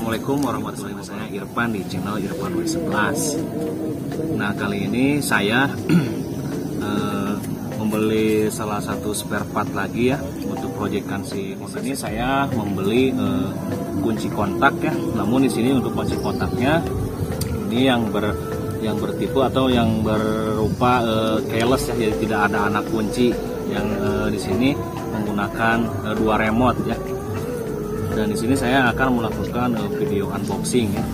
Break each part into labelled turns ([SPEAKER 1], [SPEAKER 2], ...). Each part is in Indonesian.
[SPEAKER 1] Assalamualaikum warahmatullahi wabarakatuh. Saya Irfan di channel Irfan W11. Nah, kali ini saya membeli salah satu spare part lagi ya untuk proyekan si Honda. Ini saya membeli kunci kontak ya. Namun di sini untuk kunci kontaknya ini yang bertipe atau yang berupa keyless ya, jadi tidak ada anak kunci. Yang di sini menggunakan dua remote ya. Dan di sini saya akan melakukan video unboxing ya.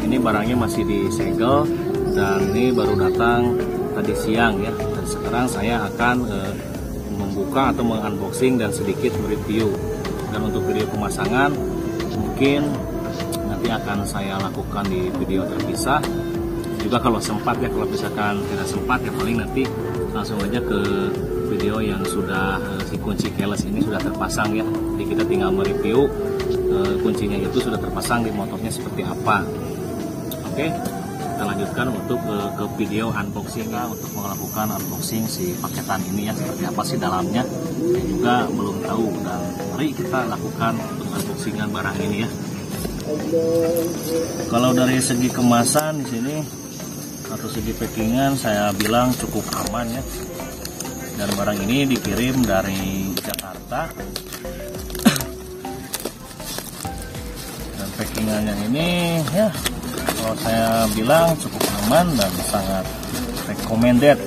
[SPEAKER 1] Ini barangnya masih disegel dan ini baru datang tadi siang ya. Dan sekarang saya akan membuka atau mengunboxing dan sedikit mereview. Dan untuk video pemasangan mungkin nanti akan saya lakukan di video terpisah. Juga kalau sempat ya, kalau misalkan tidak sempat ya paling nanti langsung aja ke video yang sudah si kunci keyless ini sudah terpasang ya. Jadi kita tinggal mereview kuncinya itu sudah terpasang di motornya seperti apa. Oke, kita lanjutkan untuk ke video unboxing ya, untuk melakukan unboxing si paketan ini ya, seperti apa sih dalamnya. Saya juga belum tahu, dan mari kita lakukan untuk unboxingan barang ini ya. Kalau dari segi kemasan di sini atau segi packingan saya bilang cukup aman ya. Dan barang ini dikirim dari Jakarta. Dan packingannya ini ya, kalau saya bilang cukup aman dan sangat recommended.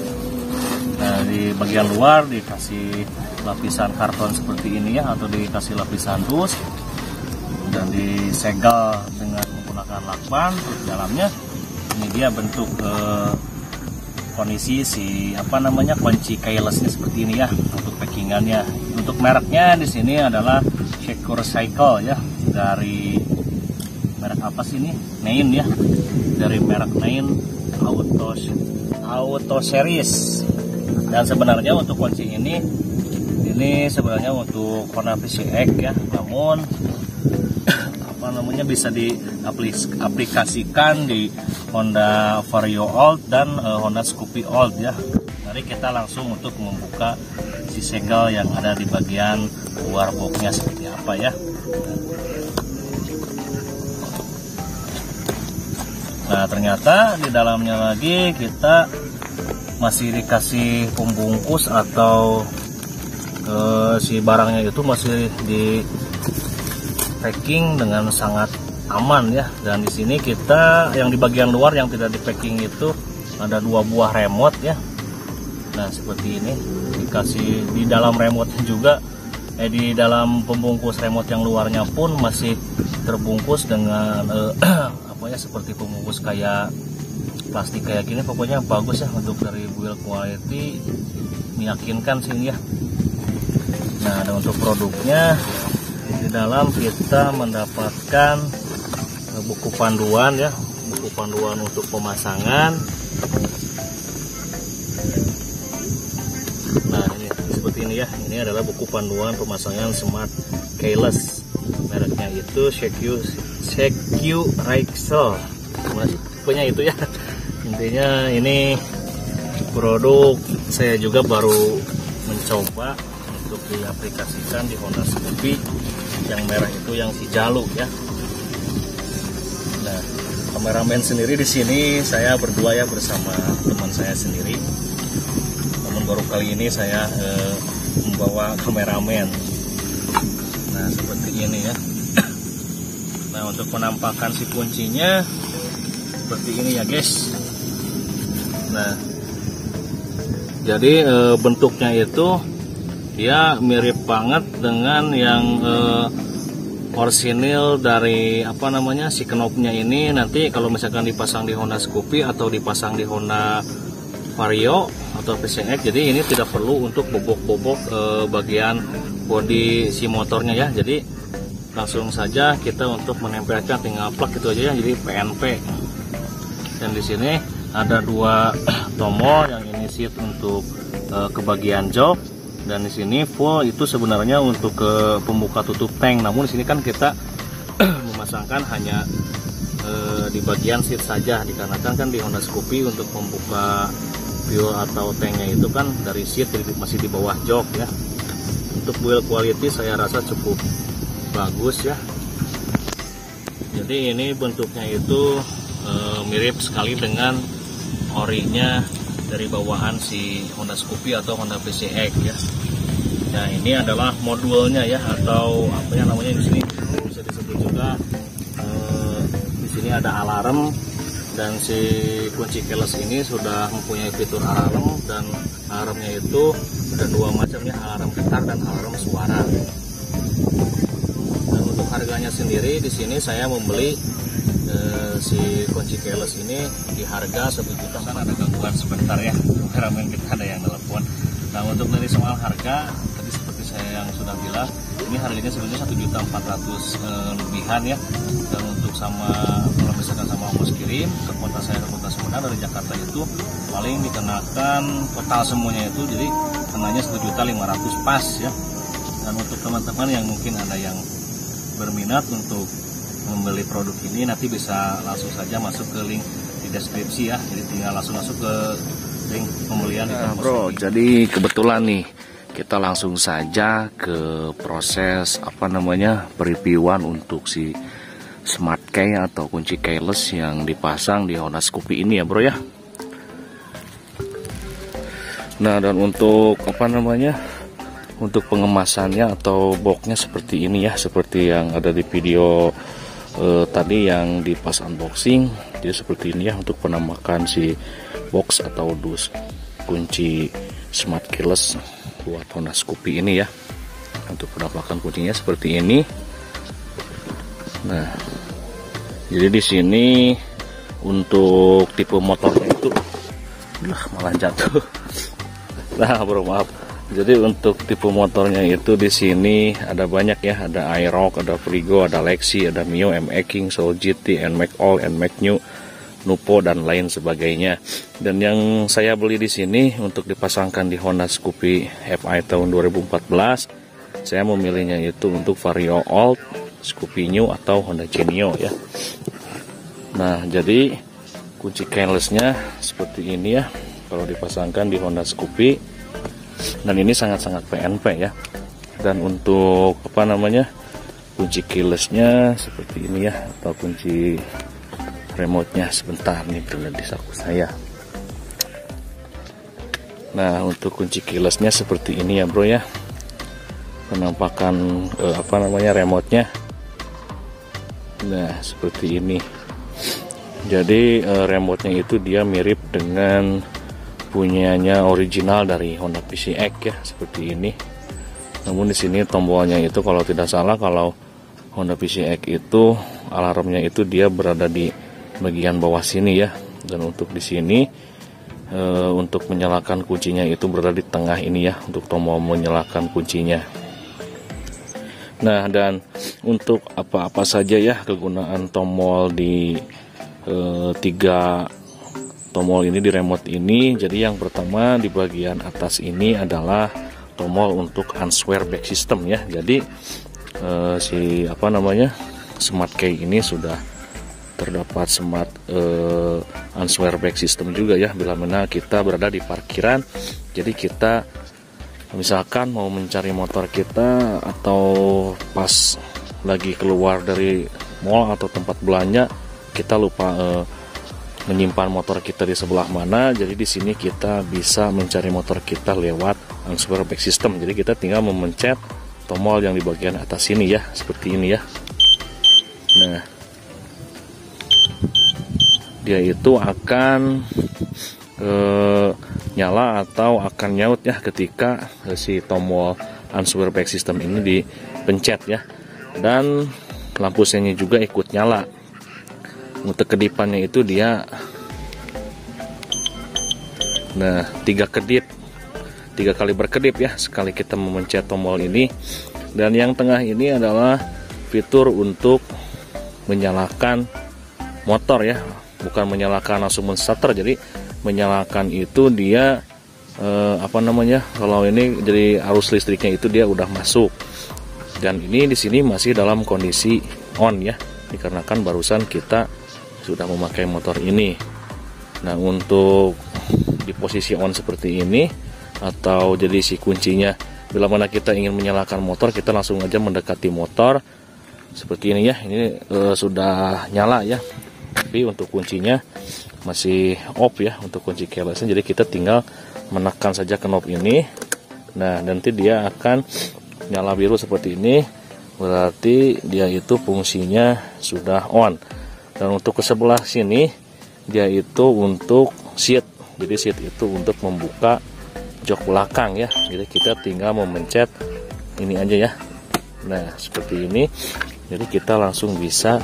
[SPEAKER 1] Nah, di bagian luar dikasih lapisan karton seperti ini ya, atau dikasih lapisan dus, dan disegel dengan menggunakan lakban. Terus dalamnya ini dia bentuk kondisi si kunci keylessnya seperti ini ya untuk packingannya. Untuk mereknya di sini adalah Secure Cycle ya, dari merek apa sih ini? Nain ya, dari merek Nain Auto Series. Dan sebenarnya untuk kunci ini sebenarnya untuk Honda PCX ya, namun bisa diaplikasikan di Honda Vario Old dan Honda Scoopy Old ya. Mari kita langsung untuk membuka si segel yang ada di bagian luar boxnya seperti apa ya. Nah, ternyata di dalamnya lagi kita masih dikasih pembungkus atau si barangnya itu masih di packing dengan sangat aman ya. Dan di sini kita yang di bagian luar yang tidak di packing itu ada dua buah remote ya. Nah, seperti ini dikasih di dalam remote juga, di dalam pembungkus remote yang luarnya pun masih terbungkus dengan seperti pembungkus kayak plastik kayak gini. Pokoknya bagus ya, untuk dari build quality meyakinkan sini ya. Nah, dan untuk produknya di dalam kita mendapatkan buku panduan ya, buku panduan untuk pemasangan. Nah, ini seperti ini ya. Ini adalah buku panduan pemasangan smart keyless. Mereknya itu Secure Cycle. Punya itu ya. Intinya ini produk saya juga baru mencoba untuk diaplikasikan di Honda Scoopy. Yang merah itu yang si Jalu ya. Nah, kameramen sendiri di sini saya berdua ya, bersama teman saya sendiri. Namun baru kali ini saya membawa kameramen. Nah, seperti ini ya. Nah, untuk penampakan si kuncinya seperti ini ya guys. Nah, jadi bentuknya itu dia mirip banget dengan yang orisinil dari si knopnya ini. Nanti kalau misalkan dipasang di Honda Scoopy atau dipasang di Honda Vario atau PCX, jadi ini tidak perlu untuk bobok-bobok bagian bodi si motornya ya. Jadi langsung saja kita untuk menempelkan, tinggal plug itu aja ya, jadi PNP. Dan di sini ada dua tombol, yang ini seat untuk ke bagian jok, dan di sini full itu sebenarnya untuk ke pembuka tutup tank. Namun di sini kan kita memasangkan hanya di bagian seat saja, dikarenakan kan di Honda Scoopy untuk membuka fuel atau tanknya itu kan dari seat, jadi masih di bawah jok ya. Untuk build quality saya rasa cukup bagus ya. Jadi ini bentuknya itu mirip sekali dengan orinya dari bawaan si Honda Scoopy atau Honda PCX ya. Nah, ini adalah modulnya ya, atau apa yang namanya di sini bisa disebut juga di sini ada alarm, dan si kunci keyless ini sudah mempunyai fitur alarm, dan alarmnya itu ada dua macam ya, alarm getar dan alarm suara. Dan untuk harganya sendiri di sini saya membeli si kunci keyless ini di harga 1 juta. Kan ada gangguan sebentar ya, karena kita ada yang telepon. Nah, untuk dari soal harga tadi seperti saya yang sudah bilang, ini harganya sebenarnya 1.400.000 lebihan ya. Dan untuk kalau misalkan sama ongkos kirim ke kota saya, ke kota Sumedang dari Jakarta itu paling dikenakan total semuanya itu, jadi kenanya 1.500.000 pas ya. Dan untuk teman-teman yang mungkin ada yang berminat untuk membeli produk ini, nanti bisa langsung saja masuk ke link di deskripsi ya. Jadi tinggal langsung masuk ke link pembelian. Nah, bro, jadi kebetulan nih kita langsung saja ke proses reviewan untuk si smart key atau kunci keyless yang dipasang di Honda Scoopy ini ya bro ya. Nah, dan untuk untuk pengemasannya atau boxnya seperti ini ya, seperti yang ada di video tadi yang di pas unboxing. Jadi seperti ini ya untuk penampakan si box atau dus kunci smart keyless buat Honda Scoopy ini ya. Untuk penampakan kuncinya seperti ini. Nah, jadi di sini untuk tipe motornya itu malah jatuh. Nah, bro, maaf. Jadi untuk tipe motornya itu di sini ada banyak ya, ada Aerox, ada Frigo, ada Lexi, ada Mio, MX King, Soul GT, NMAX All, NMAX New, Nupo dan lain sebagainya. Dan yang saya beli di sini untuk dipasangkan di Honda Scoopy FI tahun 2014, saya memilihnya itu untuk Vario Old, Scoopy New atau Honda Genio ya. Nah, jadi kunci keylessnya seperti ini ya kalau dipasangkan di Honda Scoopy. Dan ini sangat-sangat PNP ya. Dan untuk kunci keylessnya seperti ini ya, atau kunci remote-nya sebentar nih berada di saku saya. Nah, untuk kunci keylessnya seperti ini ya bro ya, penampakan remote-nya. Nah, seperti ini. Jadi remote-nya itu dia mirip dengan punyanya original dari Honda PCX ya, seperti ini. Namun di sini tombolnya itu kalau tidak salah, kalau Honda PCX itu alarmnya itu dia berada di bagian bawah sini ya. Dan untuk di sini untuk menyalakan kuncinya itu berada di tengah ini ya, untuk tombol menyalakan kuncinya. Nah, dan untuk apa-apa saja ya kegunaan tombol di 3 tombol ini di remote ini. Jadi yang pertama di bagian atas ini adalah tombol untuk unswear back system ya. Jadi smart key ini sudah terdapat smart unswear back system juga ya, bila mana kita berada di parkiran. Jadi kita misalkan mau mencari motor kita atau pas lagi keluar dari mall atau tempat belanja, kita lupa menyimpan motor kita di sebelah mana. Jadi di sini kita bisa mencari motor kita lewat unswear back system. Jadi kita tinggal memencet tombol yang di bagian atas ini ya, seperti ini ya. Nah, dia itu akan nyala atau akan nyaut ya ketika si tombol unswear back system ini dipencet ya. Dan lampu senya juga ikut nyala. Untuk kedipannya itu dia 3 kali berkedip ya sekali kita memencet tombol ini. Dan yang tengah ini adalah fitur untuk menyalakan motor ya, bukan menyalakan langsung men-starter. Jadi menyalakan itu dia kalau ini jadi arus listriknya itu dia udah masuk. Dan ini di sini masih dalam kondisi on ya, dikarenakan barusan kita sudah memakai motor ini. Nah, untuk di posisi on seperti ini, atau jadi si kuncinya bila mana kita ingin menyalakan motor, kita langsung aja mendekati motor, seperti ini ya. Ini sudah nyala ya, tapi untuk kuncinya masih off ya untuk kunci keylessnya. Jadi kita tinggal menekan saja knob ini. Nah, nanti dia akan nyala biru seperti ini, berarti dia itu fungsinya sudah on. Dan untuk ke sebelah sini dia itu untuk seat. Jadi seat itu untuk membuka jok belakang ya. Jadi kita tinggal memencet ini aja ya. Nah, seperti ini. Jadi kita langsung bisa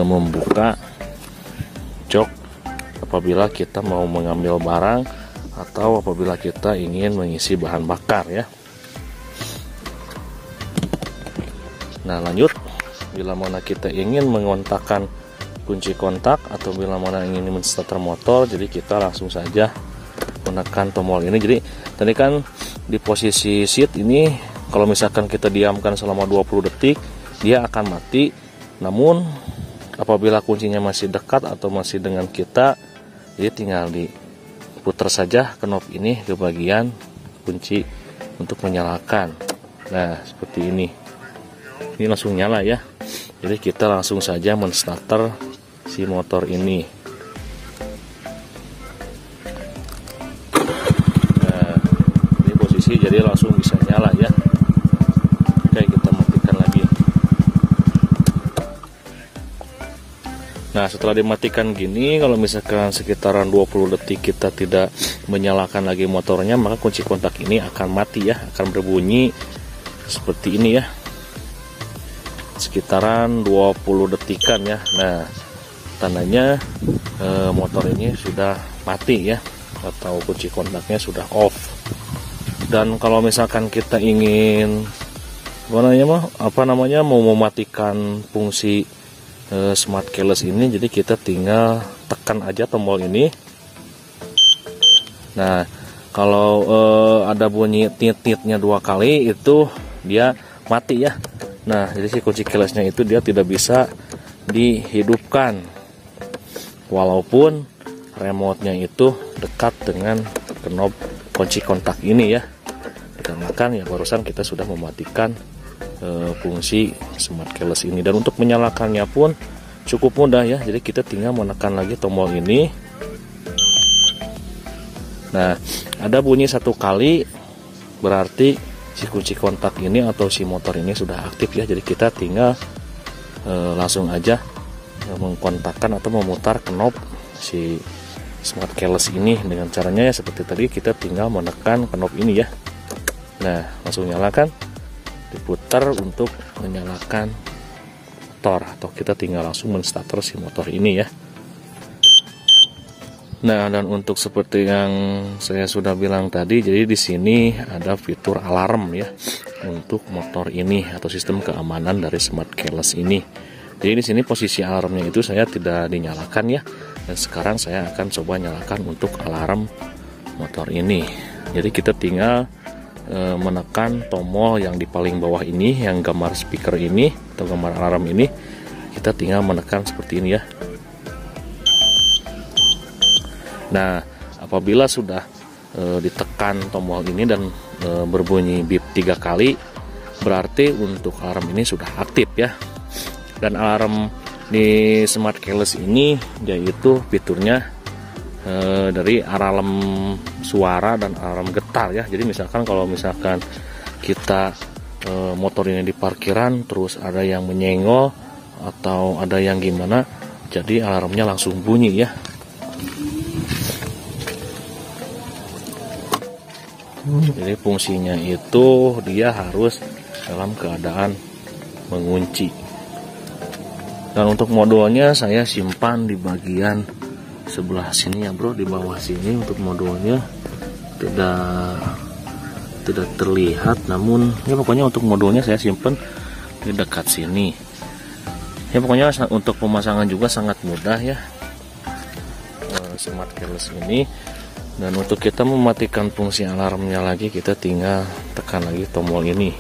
[SPEAKER 1] membuka jok apabila kita mau mengambil barang atau apabila kita ingin mengisi bahan bakar ya. Nah, lanjut, bila mana kita ingin mengontakkan kunci kontak atau bila mana ingin men-starter motor, jadi kita langsung saja menekan tombol ini. Jadi tadi kan di posisi seat ini, kalau misalkan kita diamkan selama 20 detik dia akan mati. Namun apabila kuncinya masih dekat atau masih dengan kita, jadi tinggal diputar saja knob ini ke bagian kunci untuk menyalakan. Nah, seperti ini. Ini langsung nyala ya. Jadi kita langsung saja men-starter si motor ini. Nah, ini posisi jadi langsung bisa nyala ya. Oke, kita matikan lagi. Nah, setelah dimatikan gini, kalau misalkan sekitaran 20 detik kita tidak menyalakan lagi motornya, maka kunci kontak ini akan mati ya, akan berbunyi seperti ini ya. Sekitaran 20 detikan ya. Nah, tandanya motor ini sudah mati ya, atau kunci kontaknya sudah off. Dan kalau misalkan kita ingin mau mematikan fungsi smart keyless ini, jadi kita tinggal tekan aja tombol ini. Nah, kalau ada bunyi tit-titnya 2 kali itu dia mati ya. Nah, jadi si kunci keylessnya itu dia tidak bisa dihidupkan walaupun remote-nya itu dekat dengan knob kunci kontak ini ya. Dikarenakan ya barusan kita sudah mematikan fungsi smart keyless ini. Dan untuk menyalakannya pun cukup mudah ya. Jadi kita tinggal menekan lagi tombol ini. Nah, ada bunyi 1 kali, berarti si kunci kontak ini atau si motor ini sudah aktif ya. Jadi kita tinggal langsung aja mengkontakkan atau memutar knob si smart keyless ini dengan caranya ya seperti tadi, kita tinggal menekan knob ini ya. Nah, langsung nyalakan, diputar untuk menyalakan motor, atau kita tinggal langsung men-starter si motor ini ya. Nah, dan untuk seperti yang saya sudah bilang tadi, jadi di sini ada fitur alarm ya untuk motor ini atau sistem keamanan dari smart keyless ini. Jadi di sini posisi alarmnya itu saya tidak dinyalakan ya. Dan sekarang saya akan coba nyalakan untuk alarm motor ini. Jadi kita tinggal menekan tombol yang di paling bawah ini, yang gambar speaker ini atau gambar alarm ini. Kita tinggal menekan seperti ini ya. Nah, apabila sudah ditekan tombol ini dan berbunyi bip 3 kali, berarti untuk alarm ini sudah aktif ya. Dan alarm di smart keyless ini yaitu fiturnya dari alarm suara dan alarm getar ya. Jadi misalkan kalau misalkan kita motor ini di parkiran terus ada yang menyenggol atau ada yang gimana, jadi alarmnya langsung bunyi ya. Jadi fungsinya itu dia harus dalam keadaan mengunci. Dan untuk modulnya saya simpan di bagian sebelah sini ya bro, di bawah sini. Untuk modulnya tidak terlihat, namun ya pokoknya untuk modulnya saya simpan di dekat sini. Ya pokoknya untuk pemasangan juga sangat mudah ya smart keyless ini. Dan untuk kita mematikan fungsi alarmnya lagi, kita tinggal tekan lagi tombol ini.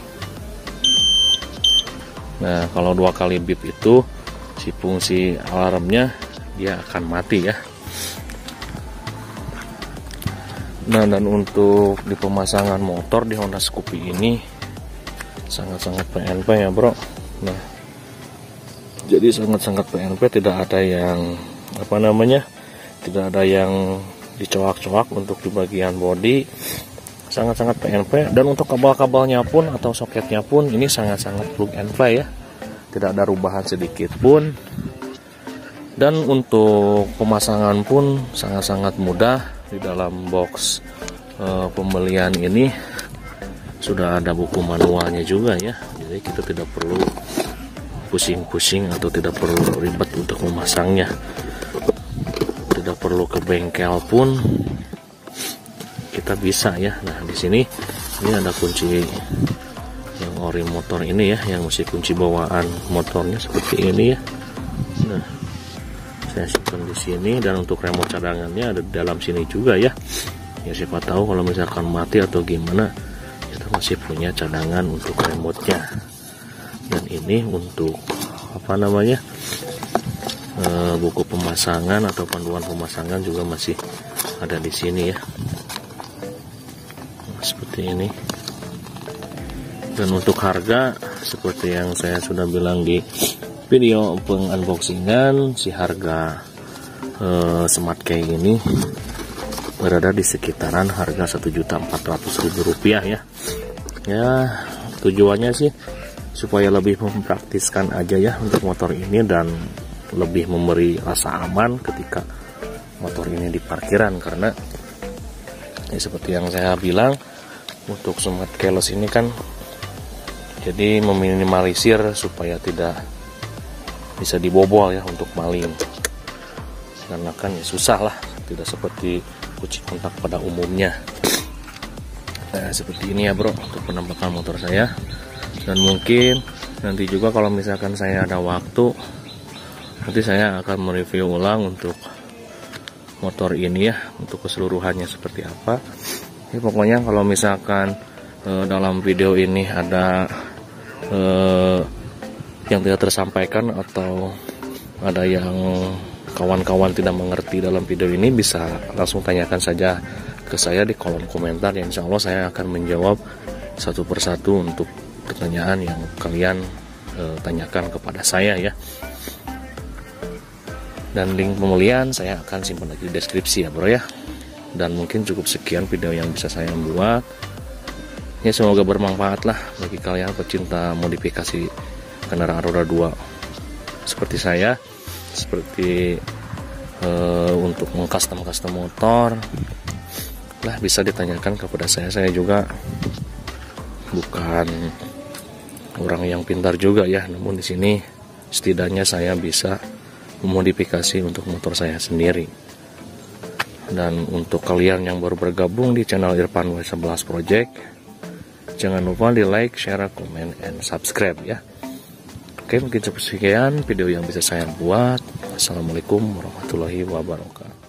[SPEAKER 1] Nah, kalau 2 kali bip itu si fungsi alarmnya dia akan mati ya. Nah, dan untuk di pemasangan motor di Honda Scoopy ini sangat-sangat PNP ya bro. Nah, Jadi sangat-sangat PNP, tidak ada yang tidak ada yang dicoak-coak untuk di bagian bodi, sangat-sangat PNP. Dan untuk kabel-kabelnya pun atau soketnya pun ini sangat-sangat plug and play ya, tidak ada rubahan sedikit pun. Dan untuk pemasangan pun sangat-sangat mudah. Di dalam box pembelian ini sudah ada buku manualnya juga ya, jadi kita tidak perlu pusing-pusing atau tidak perlu ribet untuk memasangnya, tidak perlu ke bengkel pun kita bisa ya. Nah di sini ini ada kunci yang ori motor ini ya, yang mesti kunci bawaan motornya seperti ini ya. Nah saya simpan di sini, dan untuk remote cadangannya ada di dalam sini juga ya. Ya siapa tahu kalau misalkan mati atau gimana, kita masih punya cadangan untuk remote-nya. Dan ini untuk buku pemasangan atau panduan pemasangan juga masih ada di sini ya. Nah, seperti ini. Dan untuk harga seperti yang saya sudah bilang di video pengunboxingan, si harga smart key ini berada di sekitaran harga Rp1.400.000 ya. Ya tujuannya sih supaya lebih mempraktiskan aja ya untuk motor ini, dan lebih memberi rasa aman ketika motor ini di parkiran. Karena ya seperti yang saya bilang, untuk smart keyless ini kan jadi meminimalisir supaya tidak bisa dibobol ya untuk maling, karena kan ya susah lah, tidak seperti kunci kontak pada umumnya. Nah seperti ini ya bro untuk penampakan motor saya. Dan mungkin nanti juga kalau misalkan saya ada waktu, nanti saya akan mereview ulang untuk motor ini ya, untuk keseluruhannya seperti apa ya. Pokoknya kalau misalkan dalam video ini ada yang tidak tersampaikan atau ada yang kawan-kawan tidak mengerti dalam video ini, bisa langsung tanyakan saja ke saya di kolom komentar ya. Insya Allah saya akan menjawab satu persatu untuk pertanyaan yang kalian tanyakan kepada saya ya. Dan link pembelian saya akan simpan lagi di deskripsi ya bro ya. Dan mungkin cukup sekian video yang bisa saya buat ya, semoga bermanfaat lah bagi kalian pecinta modifikasi kendaraan roda 2 seperti saya. Seperti untuk mengcustom motor lah, bisa ditanyakan kepada saya. Saya juga bukan orang yang pintar juga ya, namun di sini setidaknya saya bisa memodifikasi untuk motor saya sendiri. Dan untuk kalian yang baru bergabung di channel Irfan W11 Project, jangan lupa di like, share, komen, and subscribe ya. Oke, mungkin cukup sekian video yang bisa saya buat. Assalamualaikum warahmatullahi wabarakatuh.